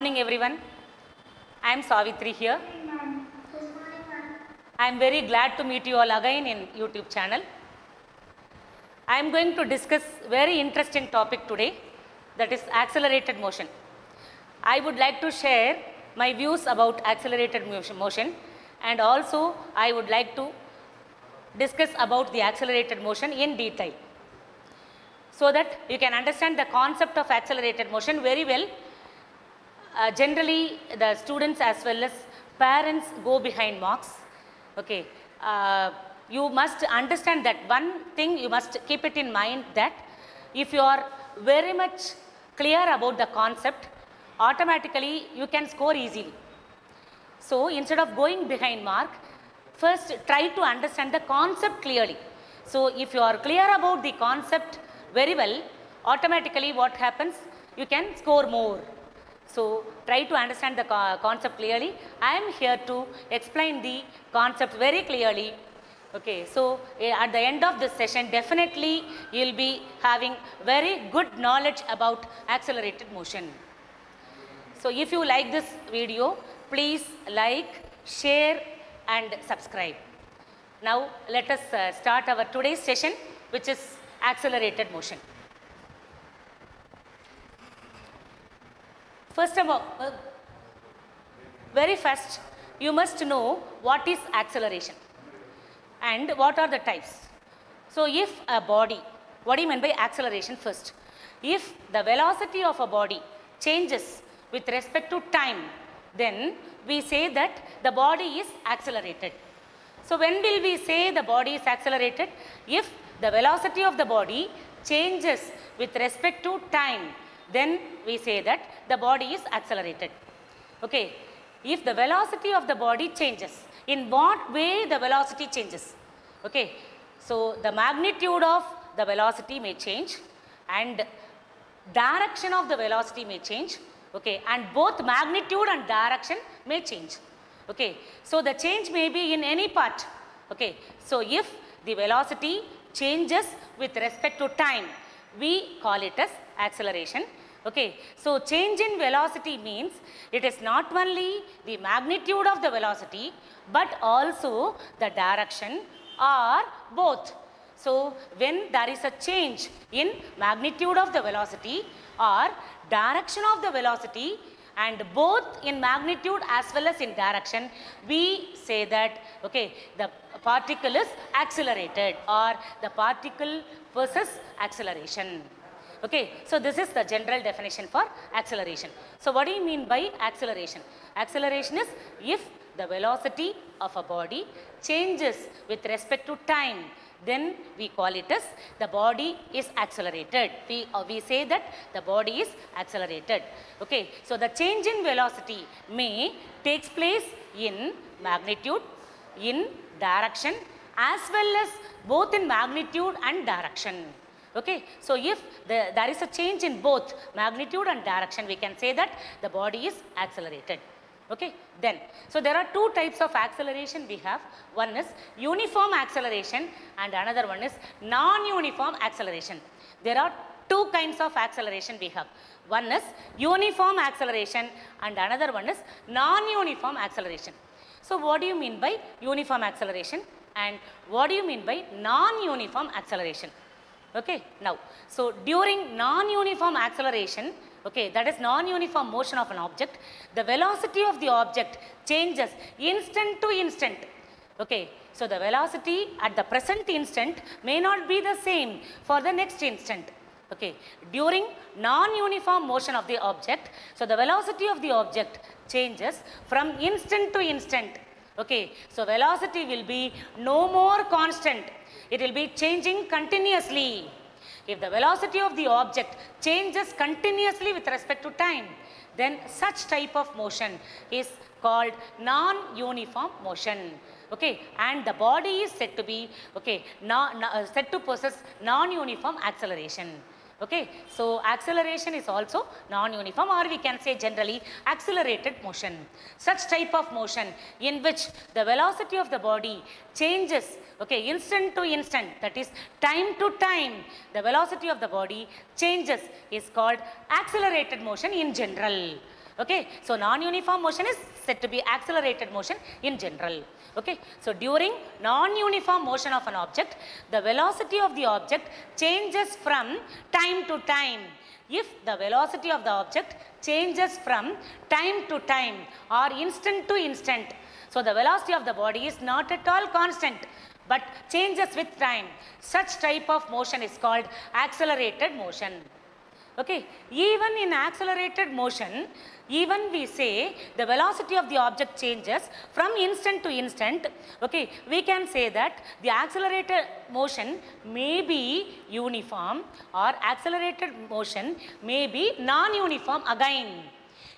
Good morning everyone. I am Savitri here. Good morning, ma'am. I am very glad to meet you all again in YouTube channel. I am going to discuss very interesting topic today, that is accelerated motion. I would like to share my views about accelerated motion, and also I would like to discuss about the accelerated motion in detail, so that you can understand the concept of accelerated motion very well. Generally the students as well as parents go behind marks. Okay, you must understand that one thing, you must keep it in mind, that if you are very much clear about the concept, automatically you can score easily. So instead of going behind mark, first try to understand the concept clearly. So if you are clear about the concept very well, automatically what happens, you can score more. So try to understand the concept clearly. I am here to explain the concept very clearly. Okay, so at the end of this session, definitely you will be having very good knowledge about accelerated motion. So if you like this video, please like, share and subscribe. Now let us start our today's session, which is accelerated motion. First of all, very first, you must know what is acceleration and what are the types. So if a body, what do you mean by acceleration first? If the velocity of a body changes with respect to time, then we say that the body is accelerated. So when will we say the body is accelerated? If the velocity of the body changes with respect to time, then we say that the body is accelerated. Okay, if the velocity of the body changes, in what way the velocity changes? Okay, so the magnitude of the velocity may change and direction of the velocity may change. Okay, and both magnitude and direction may change. Okay, so the change may be in any part. Okay, so if the velocity changes with respect to time, we call it as acceleration. Okay, so change in velocity means it is not only the magnitude of the velocity, but also the direction or both. So when there is a change in magnitude of the velocity or direction of the velocity, and both in magnitude as well as in direction, we say that, okay, the particle is accelerated, or the particle possesses acceleration. Okay, so this is the general definition for acceleration. So what do you mean by acceleration? Acceleration is if the velocity of a body changes with respect to time, then we call it as the body is accelerated. We say that the body is accelerated. Okay, so the change in velocity may takes place in magnitude, in direction, as well as both in magnitude and direction. Okay, so if there is a change in both magnitude and direction, we can say that the body is accelerated. Okay, then, so there are two types of acceleration we have. One is uniform acceleration and another one is non-uniform acceleration. There are two kinds of acceleration we have. One is uniform acceleration and another one is non-uniform acceleration. So what do you mean by uniform acceleration and what do you mean by non-uniform acceleration? Okay, now, so during non-uniform acceleration, okay, that is non-uniform motion of an object, the velocity of the object changes instant to instant. Okay, so the velocity at the present instant may not be the same for the next instant. Okay, during non-uniform motion of the object, so the velocity of the object changes from instant to instant. Okay, so velocity will be no more constant. It will be changing continuously. If the velocity of the object changes continuously with respect to time, then such type of motion is called non-uniform motion. Okay, and the body is said to be, okay, said to possess non-uniform acceleration. Okay, so acceleration is also non-uniform, or we can say generally accelerated motion. Such type of motion in which the velocity of the body changes, okay, instant to instant, that is time to time, the velocity of the body changes is called accelerated motion in general. Okay, so non-uniform motion is said to be accelerated motion in general. Okay, so during non-uniform motion of an object, the velocity of the object changes from time to time. If the velocity of the object changes from time to time or instant to instant, so the velocity of the body is not at all constant but changes with time, such type of motion is called accelerated motion. Okay, even in accelerated motion, even we say the velocity of the object changes from instant to instant. Okay, we can say that the accelerated motion may be uniform or accelerated motion may be non-uniform again.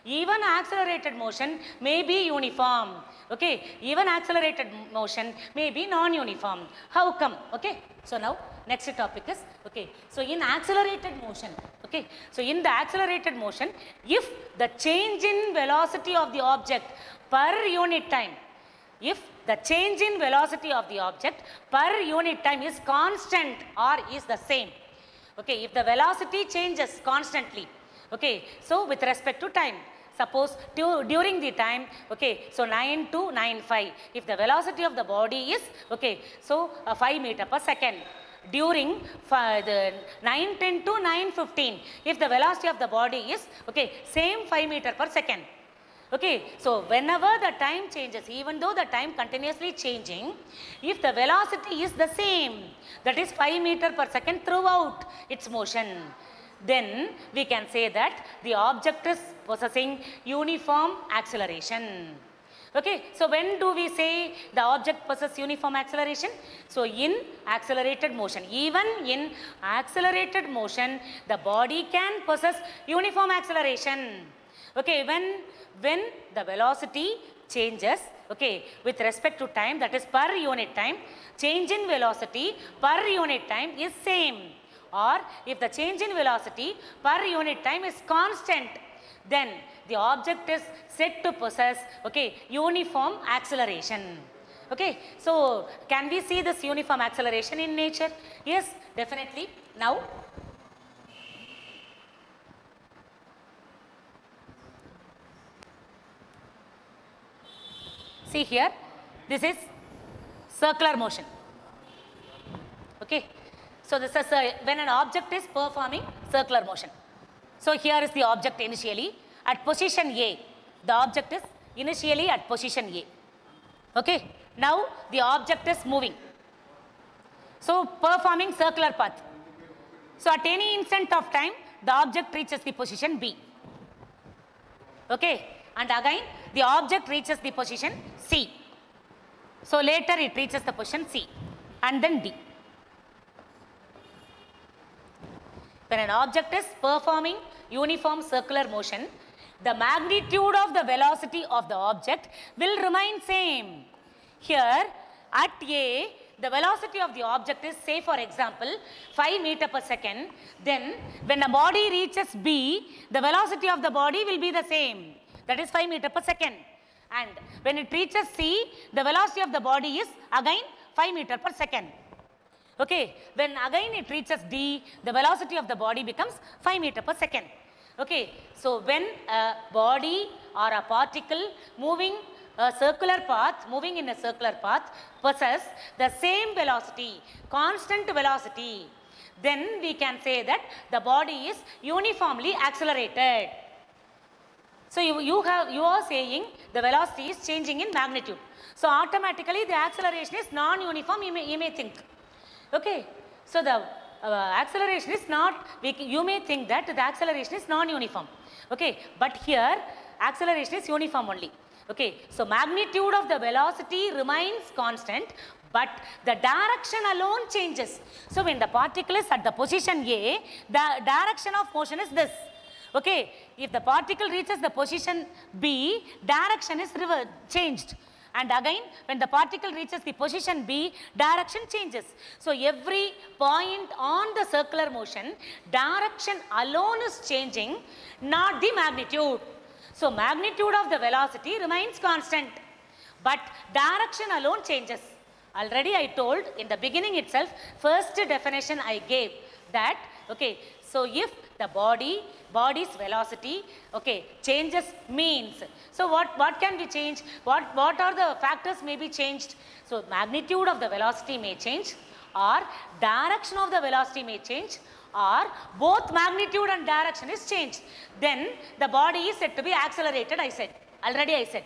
Even accelerated motion may be uniform. Okay, even accelerated motion may be non-uniform. How come? Okay, so now next topic is, okay, so in accelerated motion, okay, so in the accelerated motion, if the change in velocity of the object per unit time, if the change in velocity of the object per unit time is constant or is the same, okay, if the velocity changes constantly, okay, so with respect to time, suppose during the time, okay, so 9 to 9:05, if the velocity of the body is, okay, so 5 meter per second, during the 9:10 to 9:15, if the velocity of the body is, okay, same 5 meter per second. Okay, so whenever the time changes, even though the time continuously changing, if the velocity is the same, that is 5 meter per second throughout its motion, then we can say that the object is possessing uniform acceleration. Okay, so when do we say the object possesses uniform acceleration? So in accelerated motion, even in accelerated motion, the body can possess uniform acceleration. Okay, when the velocity changes, okay, with respect to time, that is per unit time, change in velocity per unit time is same, or if the change in velocity per unit time is constant, then the object is said to possess, okay, uniform acceleration. Okay, so can we see this uniform acceleration in nature? Yes, definitely. Now see here, this is circular motion. Okay, so this is when an object is performing circular motion. So here is the object initially at position A. The object is initially at position A. Okay, now the object is moving, so performing circular path. So at any instant of time, the object reaches the position B. Okay, and again the object reaches the position C. So later it reaches the position C and then D. When an object is performing uniform circular motion, the magnitude of the velocity of the object will remain same. Here at A, the velocity of the object is, say for example, 5 meter per second. Then when the body reaches B, the velocity of the body will be the same, that is 5 meter per second. And when it reaches C, the velocity of the body is again 5 meter per second. Okay, when again it reaches D, the velocity of the body becomes 5 meter per second. Okay, so when a body or a particle moving a circular path, moving in a circular path, possess the same velocity, constant velocity, then we can say that the body is uniformly accelerated. So you are saying the velocity is changing in magnitude. So automatically the acceleration is non-uniform, you may think. Okay, so the acceleration is not, you may think that the acceleration is non-uniform. Okay, but here acceleration is uniform only. Okay, so magnitude of the velocity remains constant, but the direction alone changes. So when the particle is at the position A, the direction of motion is this. Okay, if the particle reaches the position B, direction is changed. And again, when the particle reaches the position B, direction changes. So every point on the circular motion, direction alone is changing, not the magnitude. So magnitude of the velocity remains constant, but direction alone changes. Already I told in the beginning itself, first definition I gave that, okay, so if the body's velocity, okay, changes means. So what can be changed? What are the factors may be changed? So magnitude of the velocity may change, or direction of the velocity may change, or both magnitude and direction is changed. Then the body is said to be accelerated, I said. Already I said.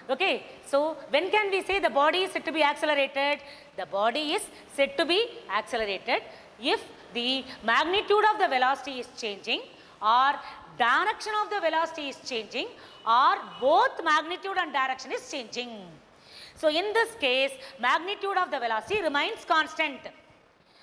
Okay, so when can we say the body is said to be accelerated? The body is said to be accelerated if the magnitude of the velocity is changing, or direction of the velocity is changing, or both magnitude and direction is changing. So in this case, magnitude of the velocity remains constant.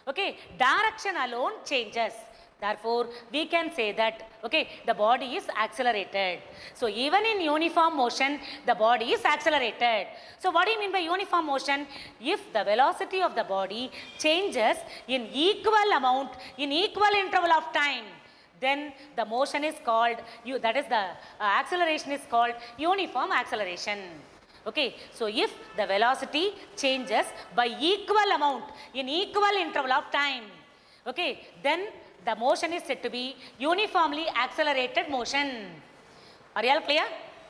Okay, direction alone changes. Therefore, we can say that, okay, the body is accelerated. So even in uniform motion, the body is accelerated. So what do you mean by uniform motion? If the velocity of the body changes in equal amount, in equal interval of time, then the motion is called, that is the acceleration is called uniform acceleration. Okay, so if the velocity changes by equal amount in equal interval of time, okay, then the motion is said to be uniformly accelerated motion. Are you all clear?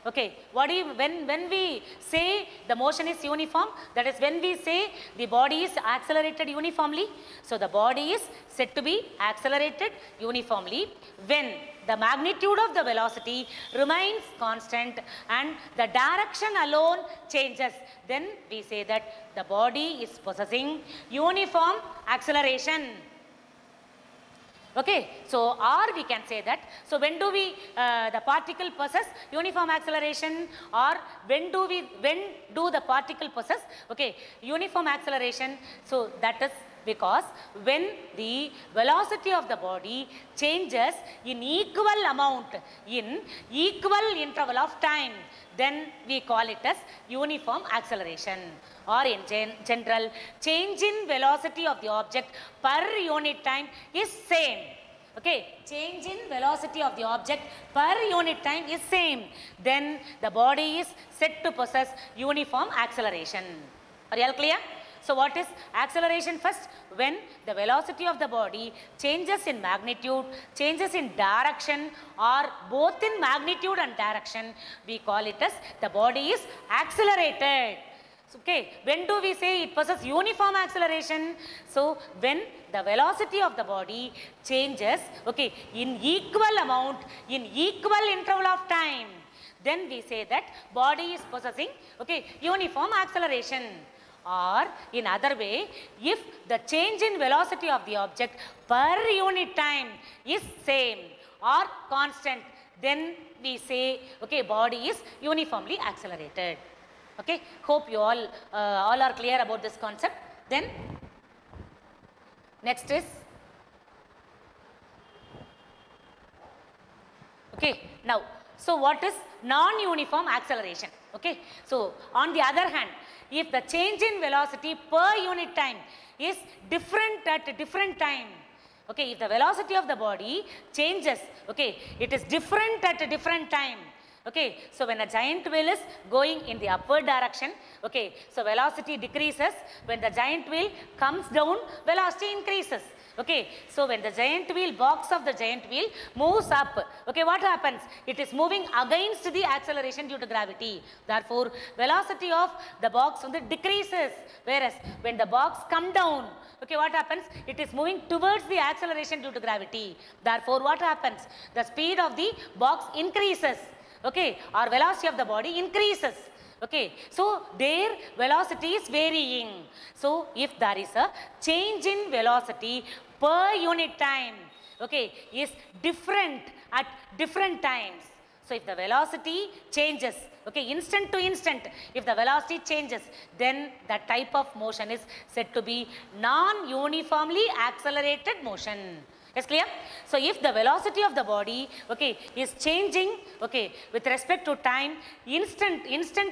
Okay, what do you, when we say the motion is uniform, that is when we say the body is accelerated uniformly. So the body is said to be accelerated uniformly when the magnitude of the velocity remains constant and the direction alone changes. Then we say that the body is possessing uniform acceleration. Okay, so or we can say that, so when do we, the particle possess uniform acceleration, or when do the particle possess, okay, uniform acceleration? So that is because when the velocity of the body changes in equal amount, in equal interval of time, then we call it as uniform acceleration. Or in general, change in velocity of the object per unit time is same. Okay, change in velocity of the object per unit time is same. Then the body is said to possess uniform acceleration. Are you all clear? So what is acceleration first? When the velocity of the body changes in magnitude, changes in direction, or both in magnitude and direction, we call it as the body is accelerated. Okay, when do we say it possesses uniform acceleration? So when the velocity of the body changes, okay, in equal amount, in equal interval of time, then we say that body is possessing, okay, uniform acceleration. Or in other way, if the change in velocity of the object per unit time is same or constant, then we say, okay, body is uniformly accelerated. Okay, hope you all are clear about this concept. Then next is, okay, now, so what is non-uniform acceleration? Okay, so on the other hand, if the change in velocity per unit time is different at different time, okay, if the velocity of the body changes, okay, it is different at a different time. Okay, so when a giant wheel is going in the upward direction, okay, so velocity decreases. When the giant wheel comes down, velocity increases. Okay, so when the giant wheel, box of the giant wheel moves up, okay, what happens? It is moving against the acceleration due to gravity. Therefore, velocity of the box decreases. Whereas when the box comes down, okay, what happens? It is moving towards the acceleration due to gravity. Therefore, what happens? The speed of the box increases. Okay, or velocity of the body increases. Okay, so their velocity is varying. So if there is a change in velocity per unit time, okay, is different at different times. So if the velocity changes, okay, instant to instant, if the velocity changes, then that type of motion is said to be non-uniformly accelerated motion. Is clear? So if the velocity of the body, okay, is changing, okay, with respect to time, instant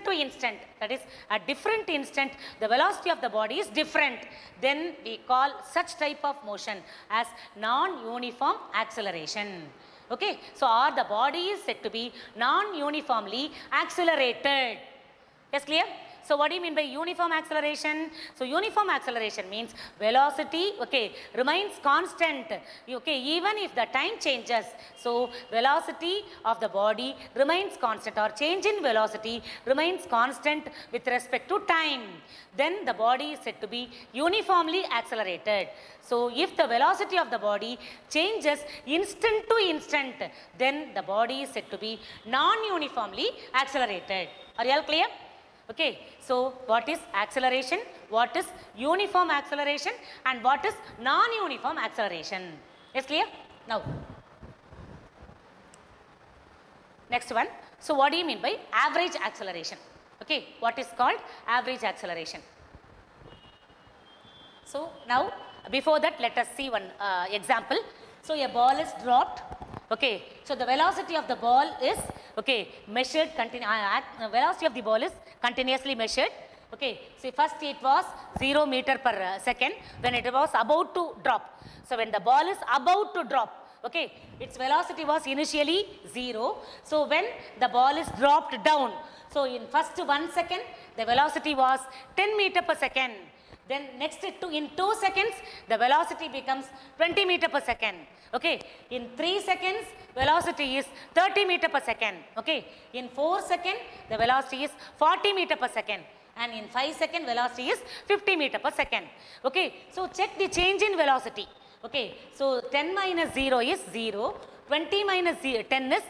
to instant, that is at different instant, the velocity of the body is different, then we call such type of motion as non-uniform acceleration. Okay, so or the body is said to be non-uniformly accelerated. Is clear? So what do you mean by uniform acceleration? So uniform acceleration means velocity, okay, remains constant, okay, even if the time changes. So velocity of the body remains constant, or change in velocity remains constant with respect to time. Then the body is said to be uniformly accelerated. So if the velocity of the body changes instant to instant, then the body is said to be non-uniformly accelerated. Are you all clear? Okay, so what is acceleration, what is uniform acceleration, and what is non-uniform acceleration? Is clear? Now, next one. So what do you mean by average acceleration? Okay, what is called average acceleration? So now, before that, let us see one example. So a ball is dropped. Okay, so the velocity of the ball is, okay, measured, velocity of the ball is continuously measured. Okay, so first it was 0 meter per second when it was about to drop. So when the ball is about to drop, okay, its velocity was initially 0. So when the ball is dropped down, so in first 1 second, the velocity was 10 meter per second. Then next in 2 seconds, the velocity becomes 20 meter per second. Okay, in 3 seconds, velocity is 30 meter per second. Okay, in 4 seconds, the velocity is 40 meter per second. And in 5 seconds, velocity is 50 meter per second. Okay, so check the change in velocity. Okay, so 10 minus 0 is 0, 20 minus 10 is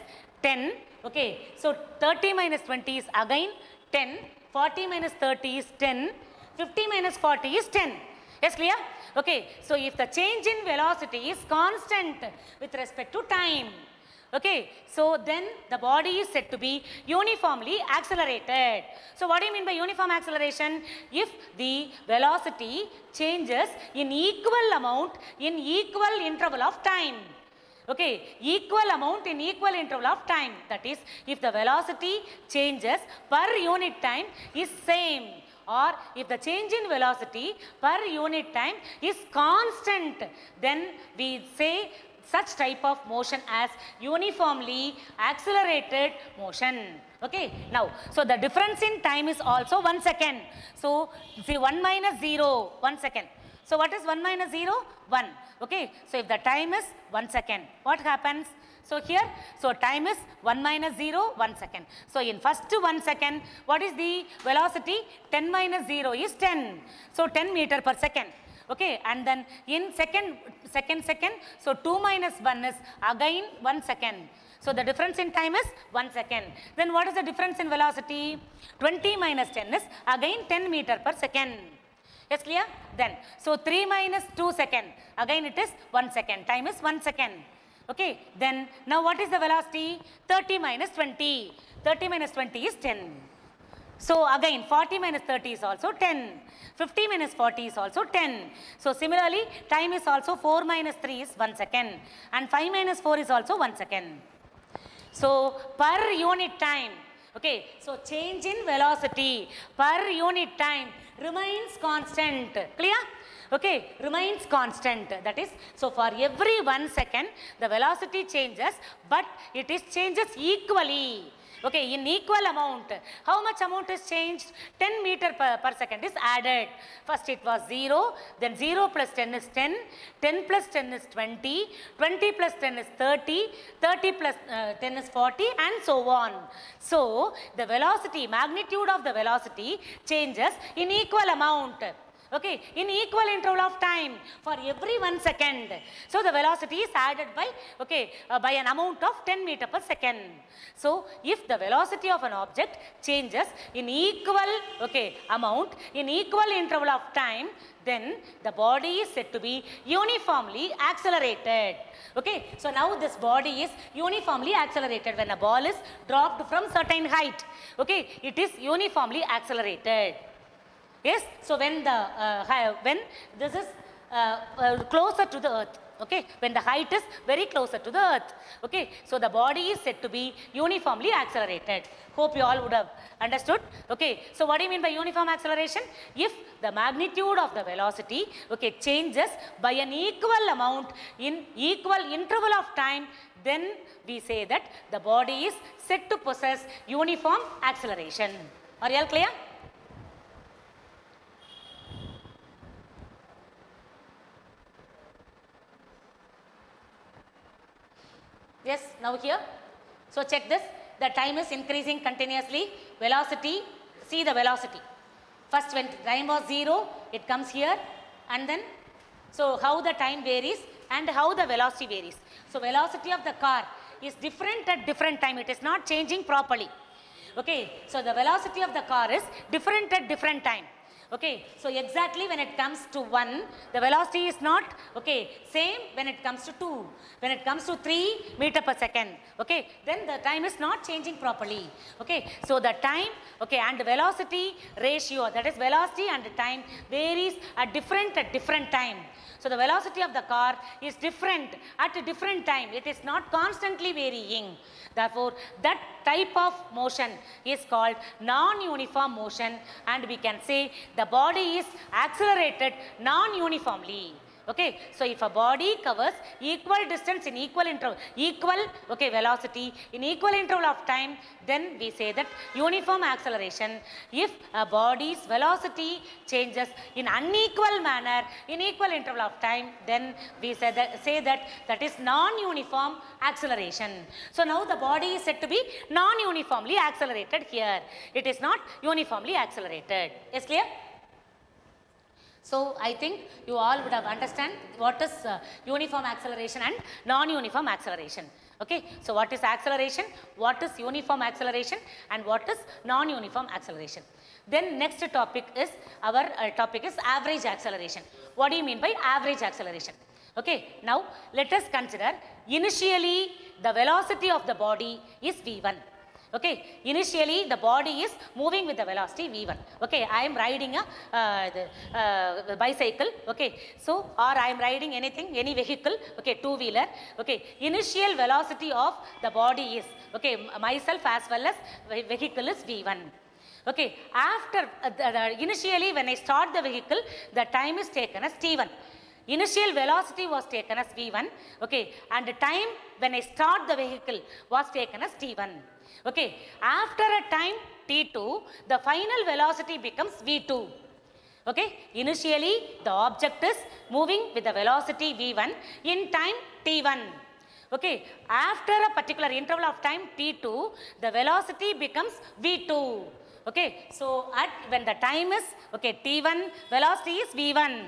10. Okay, so 30 minus 20 is again 10, 40 minus 30 is 10, 50 minus 40 is 10. Yes, clear? Okay, so if the change in velocity is constant with respect to time, okay, so then the body is said to be uniformly accelerated. So what do you mean by uniform acceleration? If the velocity changes in equal amount in equal interval of time. Okay, equal amount in equal interval of time. That is, if the velocity changes per unit time is same, or if the change in velocity per unit time is constant, then we say such type of motion as uniformly accelerated motion. Okay, now, so the difference in time is also 1 second. So, see 1 minus 0, 1 second. So, what is 1 minus 0? 1. Okay, so if the time is 1 second, what happens? So here, so time is 1 minus 0, 1 second. So in first 1 second, what is the velocity? 10 minus 0 is 10. So 10 meter per second. Okay, and then in second, so 2 minus 1 is again 1 second. So the difference in time is 1 second. Then what is the difference in velocity? 20 minus 10 is again 10 meter per second. Yes, clear? Then, so 3 minus 2 second, again it is 1 second. Time is 1 second. Okay, then now what is the velocity? 30 minus 20. 30 minus 20 is 10. So again 40 minus 30 is also 10. 50 minus 40 is also 10. So similarly, time is also 4 minus 3 is 1 second. And 5 minus 4 is also 1 second. So per unit time, okay, so change in velocity per unit time remains constant. Clear? Okay, remains constant. That is, so for every 1 second, the velocity changes, but it is changes equally. Okay, in equal amount. How much amount is changed? 10 meter per second is added. First it was 0, then 0 plus 10 is 10, 10 plus 10 is 20, 20 plus 10 is 30, 30 plus 10 is 40, and so on. So, the velocity, magnitude of the velocity changes in equal amount. Okay, in equal interval of time for every 1 second. So the velocity is added by, okay, by an amount of 10 meter per second. So if the velocity of an object changes in equal, okay, amount in equal interval of time, then the body is said to be uniformly accelerated. Okay, so now this body is uniformly accelerated. When a ball is dropped from certain height, okay, it is uniformly accelerated. Yes, so when this is closer to the earth, okay, when the height is very closer to the earth, okay, so the body is said to be uniformly accelerated. Hope you all would have understood. Okay, so what do you mean by uniform acceleration? If the magnitude of the velocity, okay, changes by an equal amount in equal interval of time, then we say that the body is said to possess uniform acceleration. Are you all clear? Yes, now here. So check this. The time is increasing continuously. Velocity, see the velocity. First when time was 0, it comes here, and then, so how the time varies and how the velocity varies. So velocity of the car is different at different time. It is not changing properly. Okay, so the velocity of the car is different at different time. Okay, so exactly when it comes to 1, the velocity is not, okay, same when it comes to 2. When it comes to 3 meter per second, okay, then the time is not changing properly. Okay, so the time, okay, and the velocity ratio, that is velocity and time varies at different time. So the velocity of the car is different at a different time. It is not constantly varying. Therefore, that type of motion is called non-uniform motion, and we can say the body is accelerated non-uniformly. Okay, so if a body covers equal distance in equal interval, okay, velocity in equal interval of time, then we say that uniform acceleration. If a body's velocity changes in unequal manner in equal interval of time, then we say that is non-uniform acceleration. So now the body is said to be non-uniformly accelerated here. It is not uniformly accelerated. Is clear? So I think you all would have understand what is uniform acceleration and non-uniform acceleration. Okay, so what is acceleration, what is uniform acceleration, and what is non-uniform acceleration. Then next topic is our topic is average acceleration. What do you mean by average acceleration? Okay, now let us consider initially the velocity of the body is v1. Okay, initially the body is moving with the velocity v1. Okay, I am riding a bicycle. Okay, so or I am riding anything, any vehicle. Okay, two-wheeler. Okay, initial velocity of the body is, okay, myself as well as vehicle is v1. Okay, after initially when I start the vehicle, the time is taken as t1. Initial velocity was taken as v1. Okay, and the time when I start the vehicle was taken as t1. Okay, after a time t2, the final velocity becomes v2. Okay, initially the object is moving with the velocity v1 in time t1. Okay, after a particular interval of time t2, the velocity becomes v2. Okay, so when the time is, okay, t1, velocity is v1.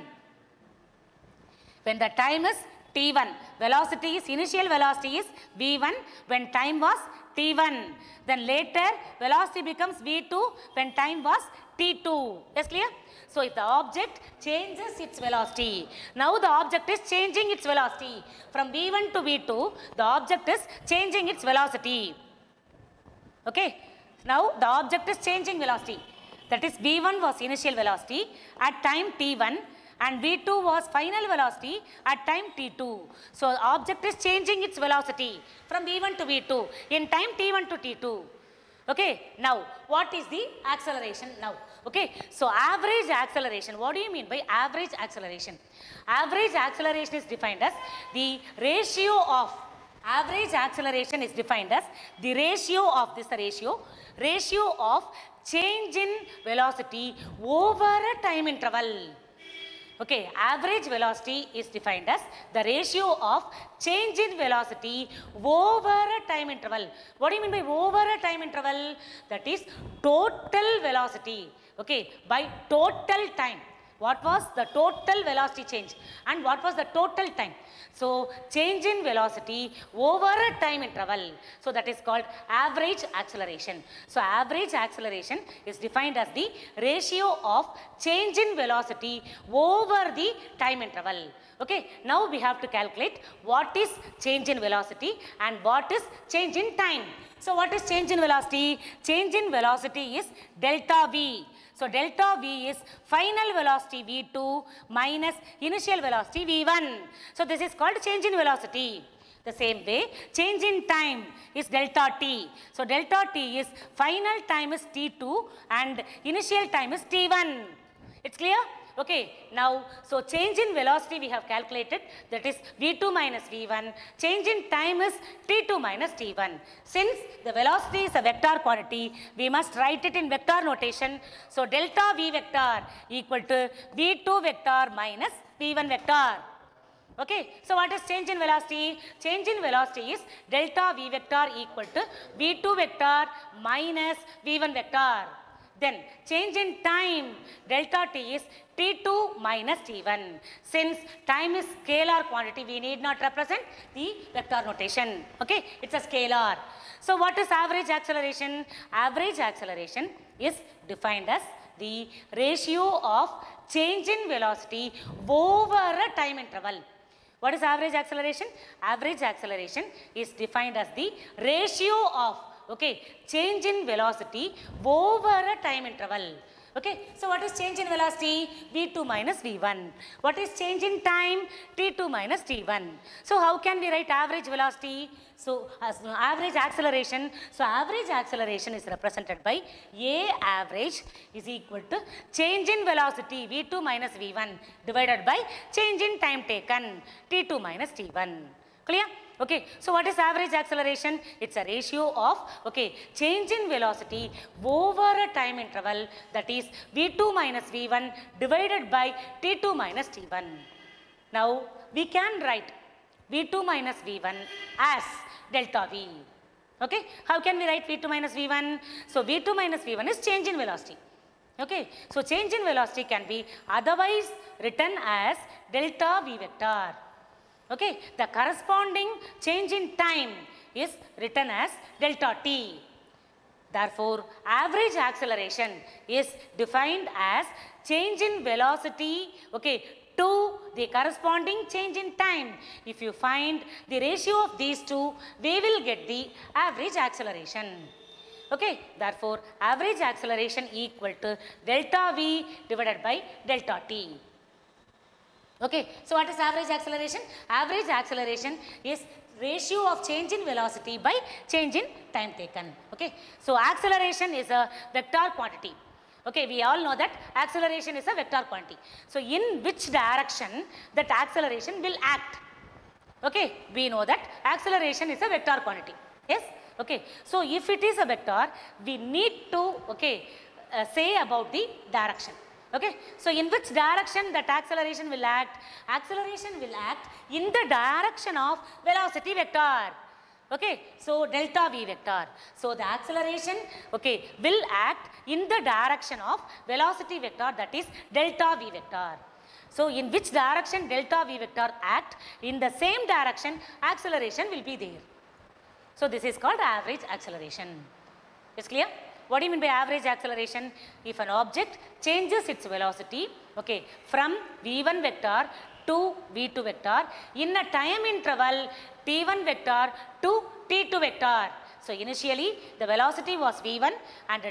When the time is t1, velocity is, initial velocity is v1 when time was t1. Then later velocity becomes v2 when time was t2. Is clear? So if the object changes its velocity, now the object is changing its velocity. From v1 to v2, the object is changing its velocity. Okay, now the object is changing velocity. That is v1 was initial velocity at time t1. And v2 was final velocity at time t2. So object is changing its velocity from v1 to v2 in time t1 to t2. Okay, now what is the acceleration now? Okay, so average acceleration. What do you mean by average acceleration? Average acceleration is defined as the ratio of, average acceleration is defined as the ratio of, this ratio of change in velocity over a time interval. Okay, average velocity is defined as the ratio of change in velocity over a time interval. What do you mean by over a time interval? That is total velocity, okay, by total time. What was the total velocity change and what was the total time? So change in velocity over a time interval. So that is called average acceleration. So average acceleration is defined as the ratio of change in velocity over the time interval. Okay, now we have to calculate what is change in velocity and what is change in time. So what is change in velocity? Change in velocity is delta V. So delta V is final velocity V2 minus initial velocity V1. So this is called change in velocity. The same way, change in time is delta T. So delta T is final time is T2 and initial time is T1. It's clear? Okay, now, so change in velocity we have calculated, that is V2 minus V1. Change in time is T2 minus T1. Since the velocity is a vector quantity, we must write it in vector notation. So delta V vector equal to V2 vector minus V1 vector. Okay, so what is change in velocity? Change in velocity is delta v vector equal to v2 vector minus v1 vector. Then change in time, delta t is t2 minus t1. Since time is scalar quantity, we need not represent the vector notation. Okay, it's a scalar. So what is average acceleration? Average acceleration is defined as the ratio of change in velocity over a time interval. What is average acceleration? Average acceleration is defined as the ratio of change in velocity over a time interval. Okay, so what is change in velocity? V2 minus V1. What is change in time? T2 minus T1. So how can we write average velocity? So as average acceleration. So average acceleration is represented by A average is equal to change in velocity V2 minus V1 divided by change in time taken T2 minus T1. Clear? Okay, so what is average acceleration? It's a ratio of change in velocity over a time interval, that is V2 minus V1 divided by T2 minus T1. Now we can write V2 minus V1 as delta V. Okay, how can we write V2 minus V1? So V2 minus V1 is change in velocity. Okay, so change in velocity can be otherwise written as delta V vector. Okay, the corresponding change in time is written as delta t. Therefore, average acceleration is defined as change in velocity to the corresponding change in time. If you find the ratio of these two, we will get the average acceleration. Okay, therefore, average acceleration equal to delta v divided by delta t. Okay, so what is average acceleration? Average acceleration is ratio of change in velocity by change in time taken. Okay, so acceleration is a vector quantity. Okay, we all know that acceleration is a vector quantity. So in which direction that acceleration will act? Okay, we know that acceleration is a vector quantity. Yes. Okay, so if it is a vector, we need to say about the direction. Okay, so in which direction that acceleration will act? Acceleration will act in the direction of velocity vector. Okay, so delta v vector. So the acceleration will act in the direction of velocity vector, that is delta v vector. So in which direction delta v vector act, in the same direction acceleration will be there. So this is called average acceleration. Is clear? What do you mean by average acceleration? If an object changes its velocity from v1 vector to v2 vector in a time interval t1 vector to t2 vector. So initially the velocity was v1 and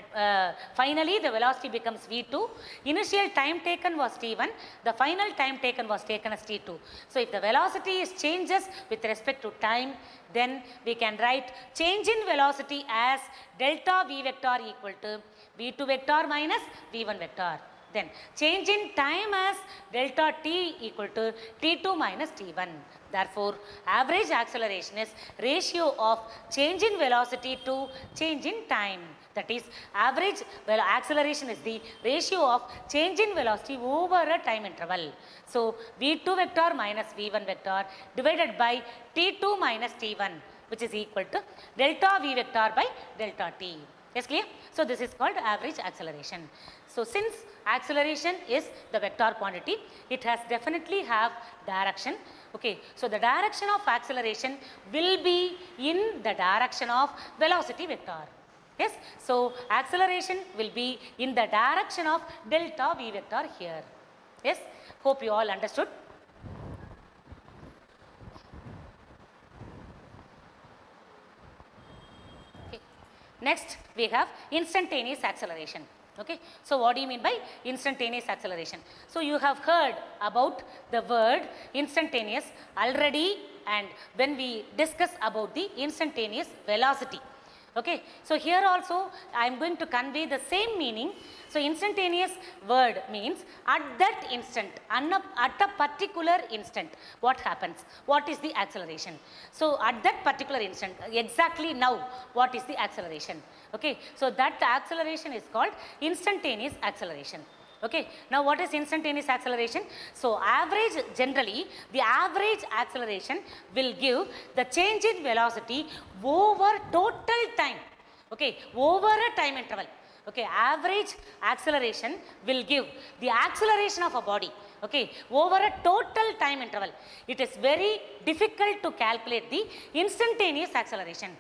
finally the velocity becomes v2. Initial time taken was t1, the final time taken was taken as t2. So if the velocity is changes with respect to time, then we can write change in velocity as delta v vector equal to v2 vector minus v1 vector. Then change in time as delta t equal to t2 minus t1. Therefore, average acceleration is ratio of change in velocity to change in time. That is, average acceleration is the ratio of change in velocity over a time interval. So, v2 vector minus v1 vector divided by t2 minus t1, which is equal to delta v vector by delta t. Yes, clear? So, this is called average acceleration. So, since acceleration is the vector quantity, it has definitely have direction. Okay, so the direction of acceleration will be in the direction of velocity vector. Yes, so acceleration will be in the direction of delta v vector here. Yes, hope you all understood. Okay. Next, we have instantaneous acceleration. Okay. So, what do you mean by instantaneous acceleration? So, you have heard about the word instantaneous already, and when we discuss about the instantaneous velocity. Okay. So, here also I am going to convey the same meaning. So, instantaneous word means at that instant, at a particular instant, what happens? What is the acceleration? So, at that particular instant, exactly now, what is the acceleration? Okay. So, that acceleration is called instantaneous acceleration. Okay, now what is instantaneous acceleration? So average, generally the average acceleration will give the change in velocity over total time. Okay, over a time interval. Okay, average acceleration will give the acceleration of a body, okay, over a total time interval. It is very difficult to calculate the instantaneous acceleration.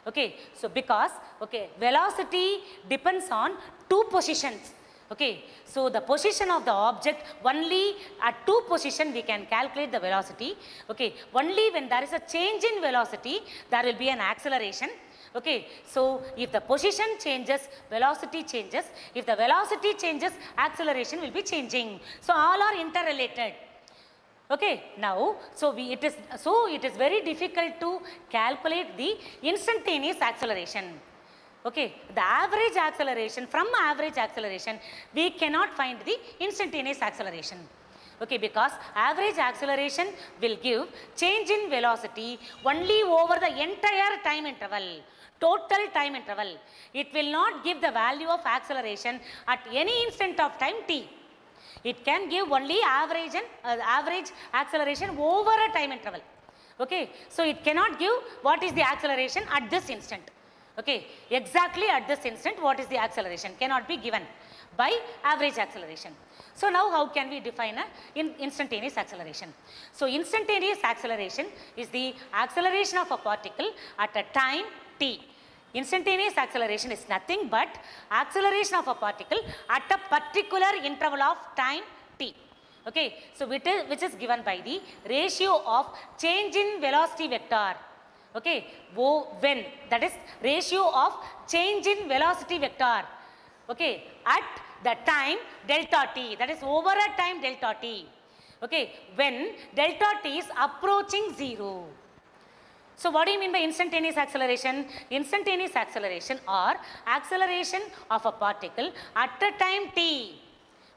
Okay, so because, okay, velocity depends on two positions. Okay, so the position of the object, only at two position we can calculate the velocity. Okay, only when there is a change in velocity, there will be an acceleration. Okay, so if the position changes, velocity changes. If the velocity changes, acceleration will be changing. So all are interrelated. Okay, now, so it is very difficult to calculate the instantaneous acceleration. Okay, the average acceleration, from average acceleration, we cannot find the instantaneous acceleration. Okay, because average acceleration will give change in velocity only over the entire time interval, total time interval. It will not give the value of acceleration at any instant of time t. It can give only average acceleration over a time interval. Okay, so it cannot give what is the acceleration at this instant. Okay, exactly at this instant what is the acceleration cannot be given by average acceleration. So now how can we define a instantaneous acceleration? So instantaneous acceleration is the acceleration of a particle at a time t. Instantaneous acceleration is nothing but acceleration of a particle at a particular interval of time t. Okay, so which is given by the ratio of change in velocity vector. Okay, when, that is ratio of change in velocity vector, okay, at the time delta t, that is over a time delta t, okay, when delta t is approaching 0. So what do you mean by instantaneous acceleration? Instantaneous acceleration or acceleration of a particle at a time t,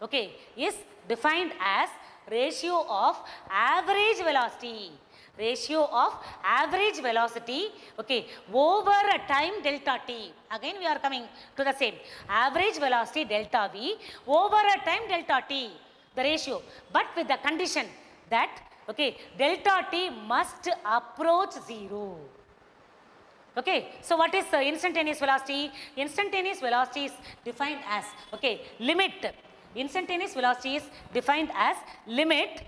okay, is defined as ratio of average velocity. Ratio of average velocity, okay, over a time delta t. Again we are coming to the same. Average velocity delta v over a time delta t, the ratio, but with the condition that, okay, delta t must approach 0. Okay, so what is instantaneous velocity? Instantaneous velocity is defined as, okay, limit. Instantaneous velocity is defined as limit,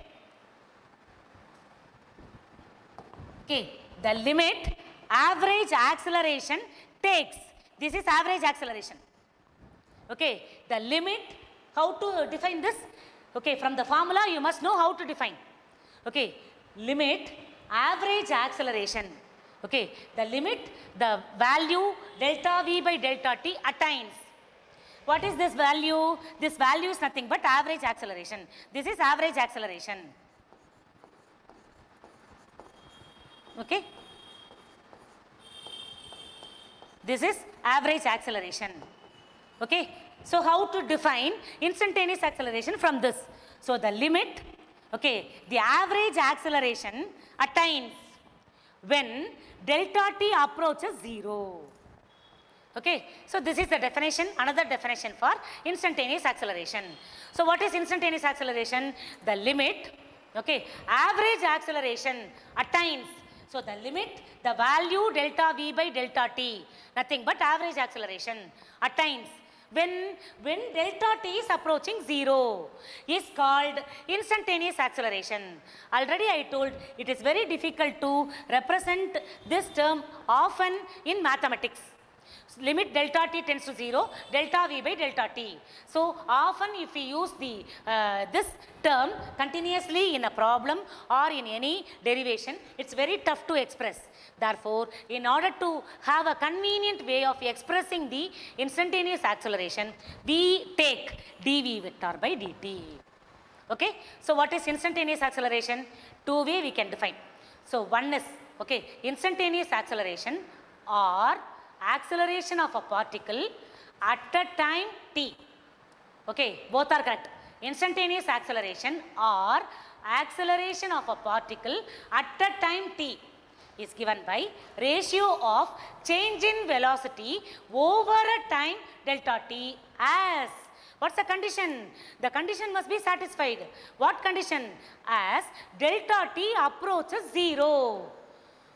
okay, the limit average acceleration takes. This is average acceleration. Okay, the limit, how to define this? Okay, from the formula you must know how to define. Okay, limit average acceleration. Okay, the limit, the value delta v by delta t attains. What is this value? This value is nothing but average acceleration. This is average acceleration. Okay, this is average acceleration. Okay, so how to define instantaneous acceleration from this? So the limit, okay, the average acceleration attains when delta t approaches 0. Okay, so this is the definition, another definition for instantaneous acceleration. So what is instantaneous acceleration? The limit, okay, average acceleration attains. So the limit, the value delta v by delta t, nothing but average acceleration attains when delta t is approaching 0 is called instantaneous acceleration. Already I told it is very difficult to represent this term often in mathematics. Limit delta t tends to 0, delta v by delta t. So often if we use the this term continuously in a problem or in any derivation, it's very tough to express. Therefore, in order to have a convenient way of expressing the instantaneous acceleration, we take dv vector by dt. Okay, so what is instantaneous acceleration? Two ways we can define. So one is, okay, instantaneous acceleration or acceleration of a particle at a time t. Okay, both are correct. Instantaneous acceleration or acceleration of a particle at a time t is given by ratio of change in velocity over a time delta t as What's the condition? The condition must be satisfied. What condition? As delta t approaches 0.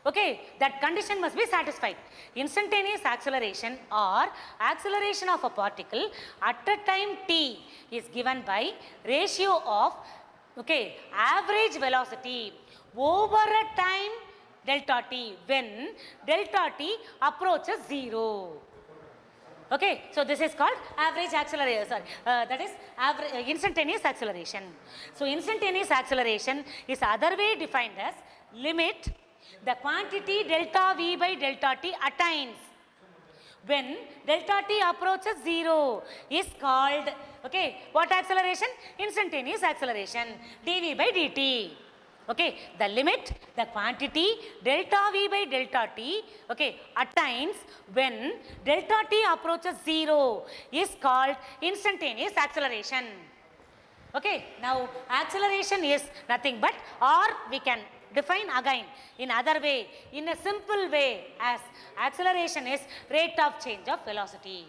Okay, that condition must be satisfied. Instantaneous acceleration or acceleration of a particle at a time t is given by ratio of, okay, average velocity over a time delta t when delta t approaches 0. Okay, so this is called average acceleration, sorry, that is instantaneous acceleration. So instantaneous acceleration is other way defined as limit the quantity delta v by delta t attains when delta t approaches 0 is called, okay, what acceleration? Instantaneous acceleration, dv by dt. Okay, the limit, the quantity delta v by delta t, okay, attains when delta t approaches 0 is called instantaneous acceleration. Okay, now acceleration is nothing but, or we can define again in other way, in a simple way, as acceleration is rate of change of velocity.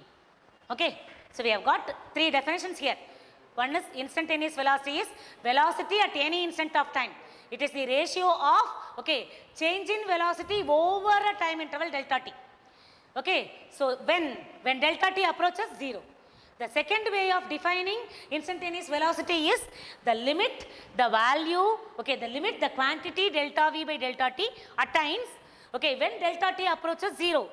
Okay, so we have got three definitions here. One is instantaneous velocity is velocity at any instant of time. It is the ratio of, okay, change in velocity over a time interval delta t. Okay, so when delta t approaches 0. The second way of defining instantaneous velocity is the limit, the value, okay, the limit, the quantity delta v by delta t attains, okay, when delta t approaches 0.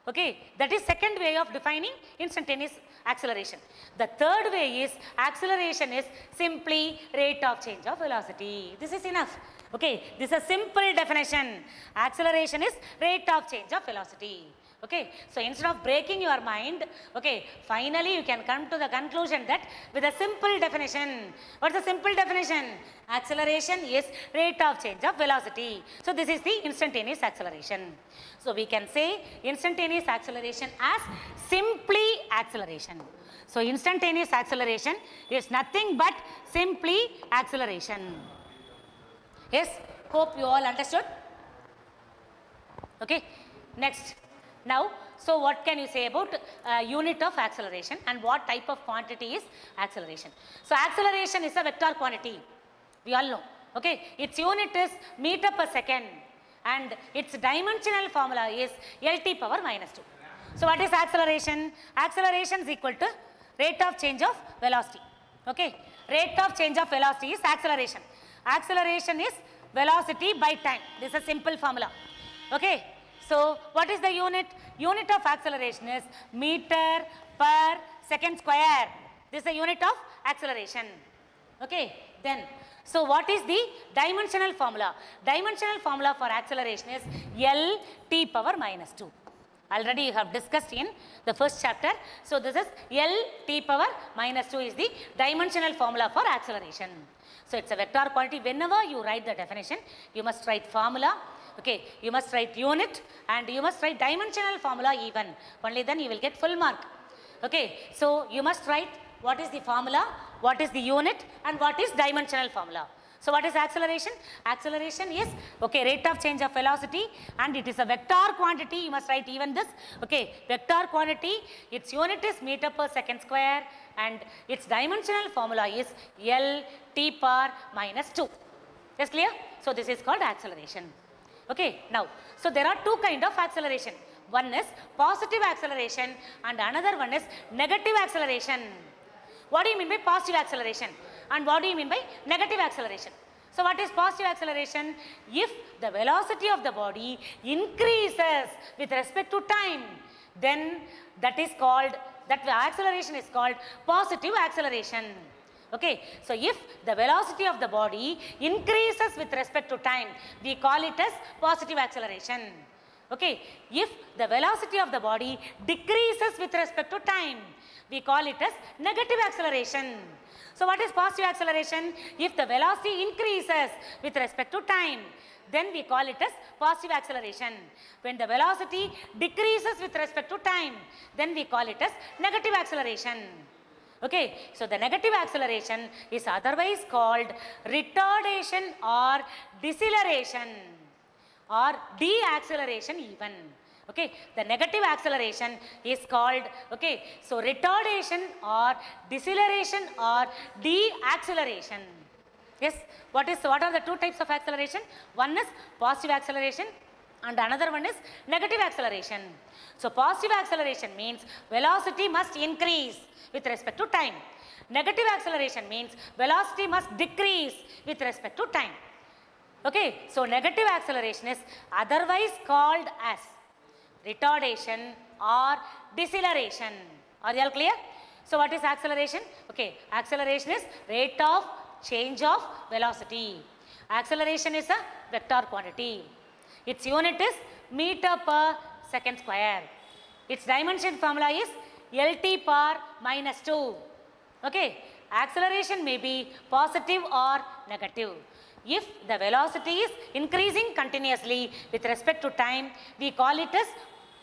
Okay, that is second way of defining instantaneous acceleration. The third way is acceleration is simply rate of change of velocity. This is enough. Okay, this is a simple definition. Acceleration is rate of change of velocity. Okay, so instead of breaking your mind, okay, finally you can come to the conclusion that with a simple definition. What's the simple definition? Acceleration is rate of change of velocity. So this is the instantaneous acceleration. So we can say instantaneous acceleration as simply acceleration. So instantaneous acceleration is nothing but simply acceleration. Yes, hope you all understood. Okay, next. Now, so what can you say about unit of acceleration and what type of quantity is acceleration? So acceleration is a vector quantity, we all know. Okay, its unit is meter per second and its dimensional formula is LT power minus 2. So what is acceleration? Acceleration is equal to rate of change of velocity. Okay, rate of change of velocity is acceleration. Acceleration is velocity by time. This is a simple formula. Okay. So what is the unit? Unit of acceleration is meter per second square. This is the unit of acceleration. Okay. Then, so what is the dimensional formula? Dimensional formula for acceleration is L t power minus 2. Already you have discussed in the first chapter. So this is L t power minus 2 is the dimensional formula for acceleration. So it's a vector quantity. Whenever you write the definition, you must write formula. Okay, you must write unit and you must write dimensional formula even. Only then you will get full mark. Okay, so you must write what is the formula, what is the unit and what is dimensional formula. So what is acceleration? Acceleration is, okay, rate of change of velocity and it is a vector quantity. You must write even this. Okay, vector quantity, its unit is meter per second square and its dimensional formula is L t power minus 2. Yes, clear? So this is called acceleration. Okay, now, so there are two kinds of acceleration. One is positive acceleration and another one is negative acceleration. What do you mean by positive acceleration? And what do you mean by negative acceleration? So what is positive acceleration? If the velocity of the body increases with respect to time, then that is called, that acceleration is called positive acceleration. Okay, so if the velocity of the body increases with respect to time, we call it as positive acceleration. Okay, if the velocity of the body decreases with respect to time, we call it as negative acceleration. So what is positive acceleration? If the velocity increases with respect to time, then we call it as positive acceleration. When the velocity decreases with respect to time, then we call it as negative acceleration. Okay, so the negative acceleration is otherwise called retardation or deceleration or deacceleration even. Okay, the negative acceleration is called, okay, so retardation or deceleration or deacceleration. Yes, what are the two types of acceleration? One is positive acceleration and another one is negative acceleration. So positive acceleration means velocity must increase with respect to time. Negative acceleration means velocity must decrease with respect to time. Okay, so negative acceleration is otherwise called as retardation or deceleration. Are you all clear? So what is acceleration? Okay, acceleration is rate of change of velocity. Acceleration is a vector quantity. Its unit is meter per second square. Its dimension formula is LT power minus 2. Okay, acceleration may be positive or negative. If the velocity is increasing continuously with respect to time, we call it as,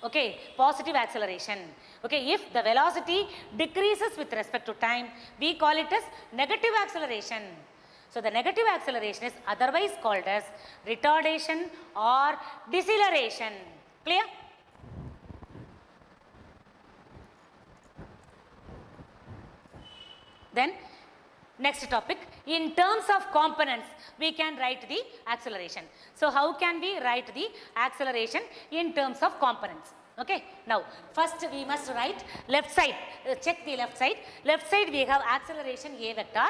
okay, positive acceleration. Okay, if the velocity decreases with respect to time, we call it as negative acceleration. So the negative acceleration is otherwise called as retardation or deceleration. Clear? Then next topic, in terms of components, we can write the acceleration. So how can we write the acceleration in terms of components? Okay, now first we must write left side, check the left side. Left side we have acceleration A vector.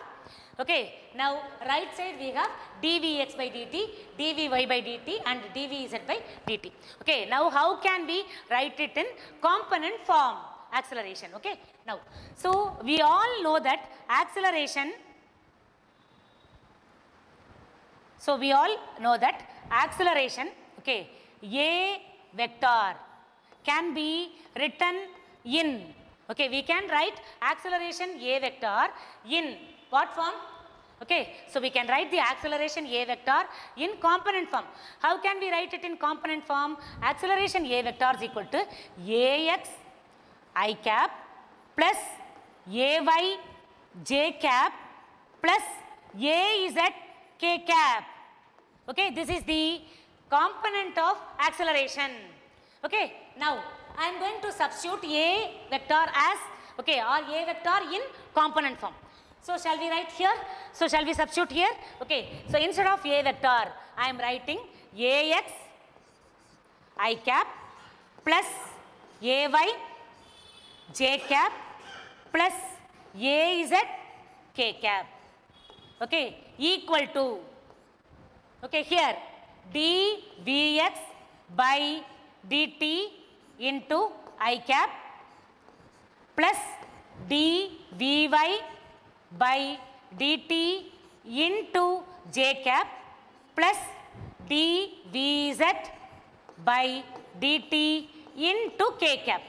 Okay, now right side we have dvx by dt, dvy by dt and dvz by dt. Okay, now how can we write it in component form? Acceleration. Okay, now so we all know that acceleration, okay, A vector can be written in, okay, we can write acceleration A vector in what form? Okay, so we can write the acceleration A vector in component form. How can we write it in component form? Acceleration A vector is equal to ax I cap plus ay j cap plus az k cap. Okay, this is the component of acceleration. Okay, now I am going to substitute A vector as, okay, or A vector in component form. So shall we write here? So shall we substitute here? Okay, so instead of A vector, I am writing ax I cap plus ay j cap plus az k cap. Okay, equal to, okay, here dvx by dt into I cap plus dvy by dt into j cap plus dvz by dt into k cap.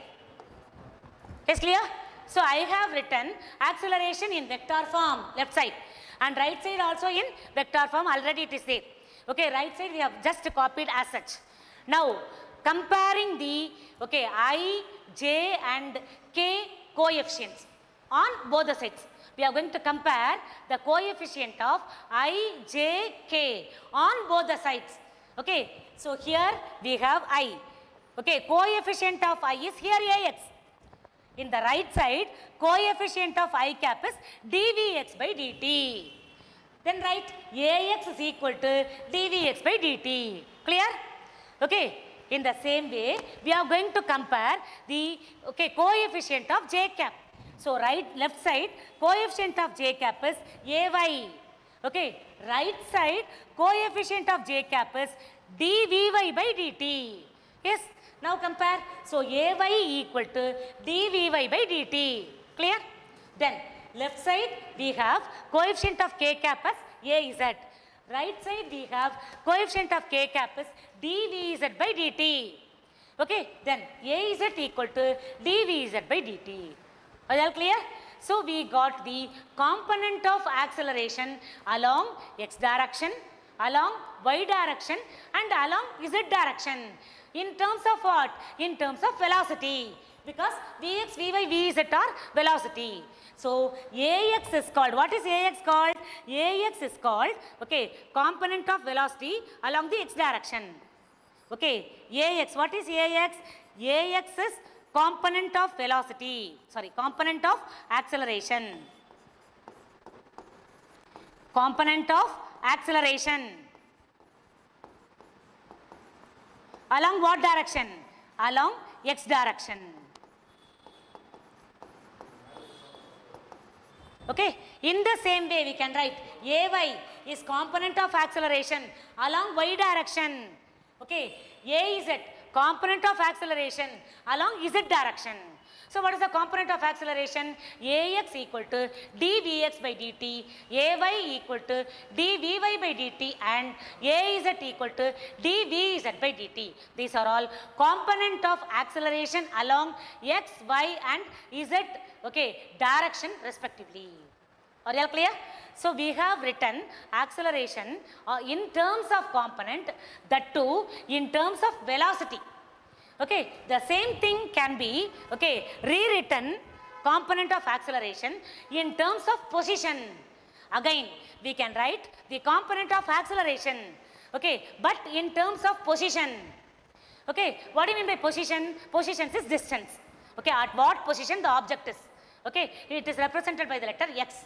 Is clear? So I have written acceleration in vector form, left side, and right side also in vector form, already it is there. Okay, right side we have just copied as such. Now comparing the, okay, I, j and k coefficients on both the sides. We are going to compare the coefficient of I, j, k on both the sides. Okay, so here we have I. Okay, coefficient of I is here ax. In the right side, coefficient of I cap is dvx by dt. Then write ax is equal to dvx by dt. Clear? Okay. In the same way, we are going to compare the, okay, coefficient of j cap. So left side, coefficient of j cap is ay. Okay. Right side, coefficient of j cap is dvy by dt. Yes. Now compare. So ay equal to dvy by dt. Clear? Then left side we have coefficient of k cap as az. Right side we have coefficient of k cap as dvz by dt. Okay. Then az equal to dvz by dt. Are you all clear? So we got the component of acceleration along x direction, along y direction and along z direction. In terms of what? In terms of velocity, because Vx, Vy, Vz are velocity. So Ax is called, what is Ax called? Ax is called, okay, component of velocity along the x direction. Okay, Ax, what is Ax? Ax is component of velocity, sorry, component of acceleration. Component of acceleration. Along what direction? Along x direction. Okay, in the same way we can write Ay is component of acceleration along y direction. Okay, Az component of acceleration along z direction. So what is the component of acceleration? Ax equal to dvx by dt, Ay equal to dvy by dt, and Az equal to dvz by dt. These are all component of acceleration along x, y and z, okay, direction respectively. Are you all clear? So we have written acceleration in terms of component, that too in terms of velocity. Okay, the same thing can be, okay, rewritten component of acceleration in terms of position. Again, we can write the component of acceleration, okay, but in terms of position. Okay, what do you mean by position? Position is distance. Okay, at what position the object is. Okay, it is represented by the letter x.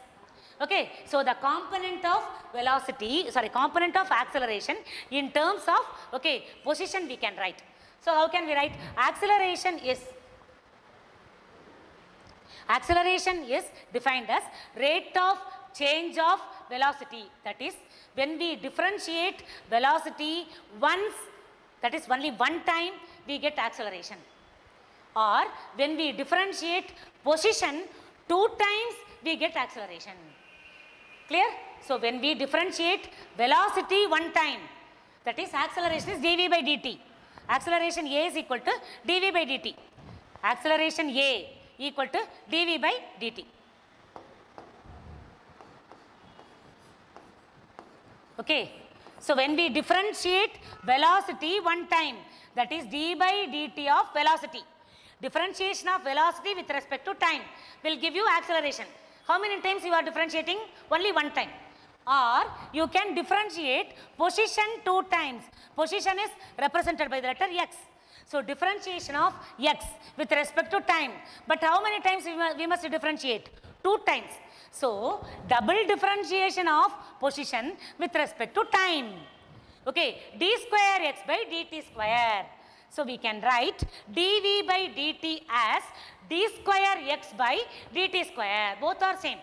Okay, so the component of velocity, sorry, component of acceleration in terms of, okay, position we can write. So how can we write? Acceleration is defined as rate of change of velocity. That is, when we differentiate velocity once, that is only one time, we get acceleration. Or when we differentiate position two times, we get acceleration. Clear? So when we differentiate velocity one time, that is acceleration is dv by dt. Acceleration A is equal to dv by dt. Acceleration A equal to dv by dt. Okay. So when we differentiate velocity one time, that is d by dt of velocity. Differentiation of velocity with respect to time will give you acceleration. How many times you are differentiating? Only one time. Or you can differentiate position two times. Position is represented by the letter x. So differentiation of x with respect to time. But how many times we must differentiate? Two times. So double differentiation of position with respect to time. Okay, d square x by dt square. So we can write dv by dt as d square x by dt square. Both are same.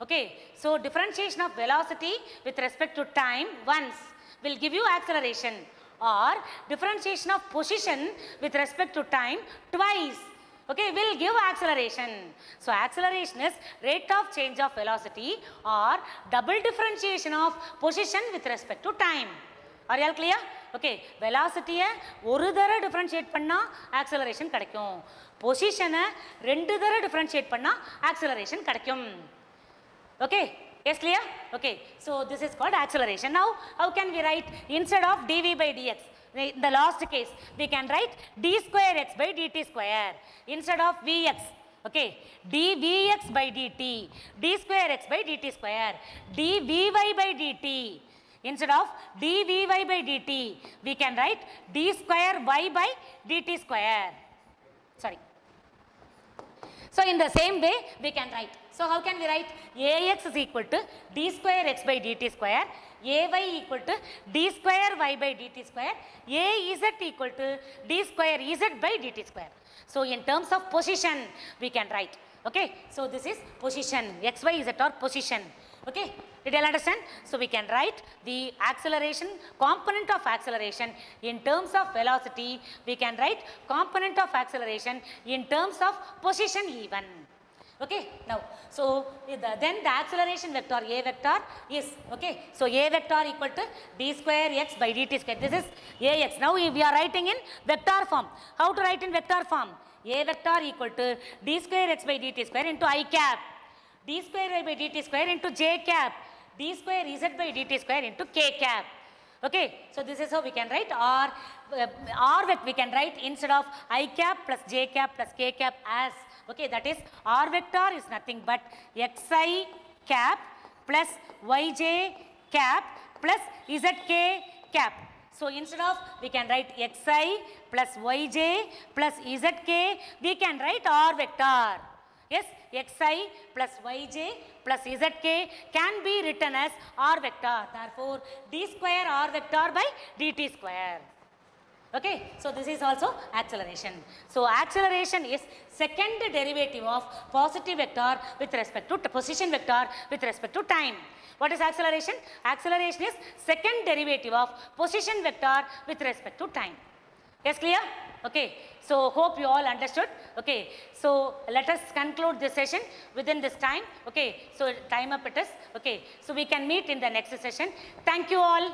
Okay, so differentiation of velocity with respect to time once will give you acceleration, or differentiation of position with respect to time twice, okay, will give acceleration. So acceleration is rate of change of velocity or double differentiation of position with respect to time. Are you all clear? Okay, velocity oru thara differentiate panna acceleration kadaikum, position rendu thara differentiate panna acceleration kadaikum. Okay, yes, clear? Okay, so this is called acceleration. Now how can we write? Instead of dv by dx, in the last case we can write d square x by dt square instead of vx. Okay, dvx by dt, d square x by dt square, dvy by dt. Instead of dvy by dt, we can write d square y by dt square. Sorry. So in the same way we can write. So how can we write? Ax is equal to d square x by dt square, ay equal to d square y by dt square, az equal to d square z by dt square. So in terms of position we can write. Okay, so this is position, x, y, z or position. Okay, did you all understand? So we can write the acceleration, component of acceleration in terms of velocity. We can write component of acceleration in terms of position even. Okay, now, so then the acceleration vector A vector is, okay, so A vector equal to d square x by dt square. This is Ax. Now we are writing in vector form. How to write in vector form? A vector equal to d square x by dt square into I cap, d square y by dt square into j cap, d square z by dt square into k cap. Okay, so this is how we can write, or we can write instead of I cap plus j cap plus k cap as, okay, that is r vector is nothing but xi cap plus yj cap plus zk cap. So instead of we can write xi plus yj plus zk, we can write r vector. Yes, xi plus yj plus zk can be written as r vector. Therefore, d square r vector by dt square. Okay, so this is also acceleration. So acceleration is second derivative of positive vector with respect to position vector with respect to time. What is acceleration? Acceleration is second derivative of position vector with respect to time. Yes, clear? Okay, so hope you all understood. Okay, so let us conclude this session within this time. Okay, so time up it is. Okay, so we can meet in the next session. Thank you all.